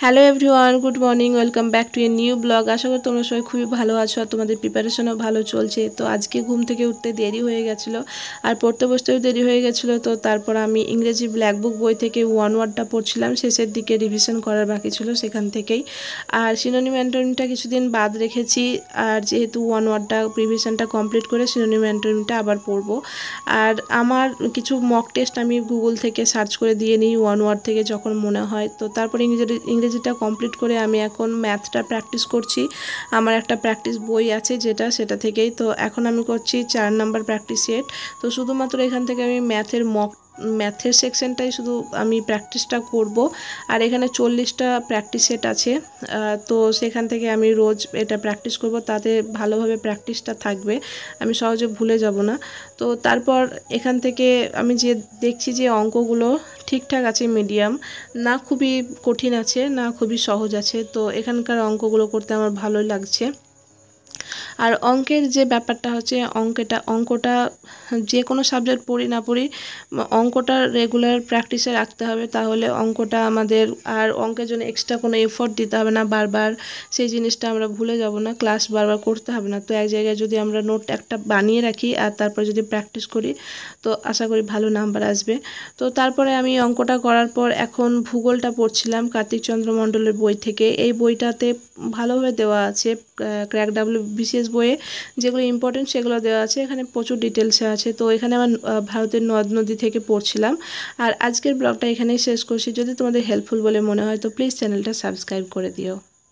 Hello everyone, good morning, welcome back to a new blog. আশা করি তোমরা সবাই খুবই ভালো আছো আর তোমাদের প্রিপারেশনও ভালো চলছে। তো আজকে ঘুম থেকে উঠতে দেরি হয়ে গেছিলো আর পড়তে বসতেও দেরি হয়ে গেছিলো। তো তারপর আমি ইংরেজি ব্ল্যাক বুক বই থেকে ওয়ান ওয়ার্ডটা পড়ছিলাম, শেষের দিকে রিভিশন করার বাকি ছিল সেখান থেকেই। আর সিনোনিম অ্যান্টোনিমটা কিছুদিন বাদ রেখেছি, আর যেহেতু ওয়ান ওয়ার্ডটা রিভিশনটা কমপ্লিট করে সিনোনিম অ্যান্টোনিমটা আবার পড়বো। আর আমার কিছু মক টেস্ট আমি গুগল থেকে সার্চ করে দিয়ে নিই ওয়ান ওয়ার্ড থেকে যখন মনে হয়। তো তারপর ইংরেজিটা কমপ্লিট করে আমি এখন ম্যাথটা প্র্যাকটিস করছি। আমার একটা প্র্যাকটিস বই আছে সেটা থেকেই। তো এখন আমি করছি 4 নাম্বার প্র্যাকটিস সেট। তো শুধুমাত্র এখান থেকে আমি ম্যাথের সেকশনটাই শুধু আমি প্র্যাকটিসটা করব। আর এখানে 40টা প্র্যাকটিস সেট আছে। তো সেখান থেকে আমি রোজ এটা প্র্যাকটিস করব, তাতে ভালোভাবে প্র্যাকটিসটা থাকবে, আমি সহজে ভুলে যাব না। তো তারপর এখান থেকে আমি যে দেখছি যে অঙ্কগুলো ঠিকঠাক আছে, মিডিয়াম না, খুবই কঠিন আছে না খুবই সহজ আছে। তো এখানকার অঙ্কগুলো করতে আমার ভালোই লাগছে। আর অঙ্কের যে ব্যাপারটা হচ্ছে, অঙ্কটা যে কোনো সাবজেক্ট পড়ি না পড়ি, অঙ্কটা রেগুলার প্র্যাকটিসে রাখতে হবে, তাহলে অঙ্কটা আমাদের আর অঙ্কের জন্য এক্সট্রা কোনো এফোর্ট দিতে হবে না বারবার, সেই জিনিসটা আমরা ভুলে যাব না, ক্লাস বারবার করতে হবে না। তো এক জায়গায় যদি আমরা নোট একটা বানিয়ে রাখি আর তারপর যদি প্র্যাকটিস করি, তো আশা করি ভালো নাম্বার আসবে। তো তারপরে আমি অঙ্কটা করার পর এখন ভূগোলটা পড়ছিলাম কার্তিকচন্দ্র মণ্ডলের বই থেকে। এই বইটাতে ভালোভাবে দেওয়া আছে, ক্র্যাক WBCS বইয়ে যেগুলো ইম্পর্টেন্ট সেগুলো দেওয়া আছে, এখানে প্রচুর ডিটেলসে আছে। তো এখানে আমার ভারতের নদ নদী থেকে পড়ছিলাম। আর আজকের ব্লগটা এখানেই শেষ করছি। যদি তোমাদের হেল্পফুল বলে মনে হয় তো প্লিজ চ্যানেলটা সাবস্ক্রাইব করে দিও।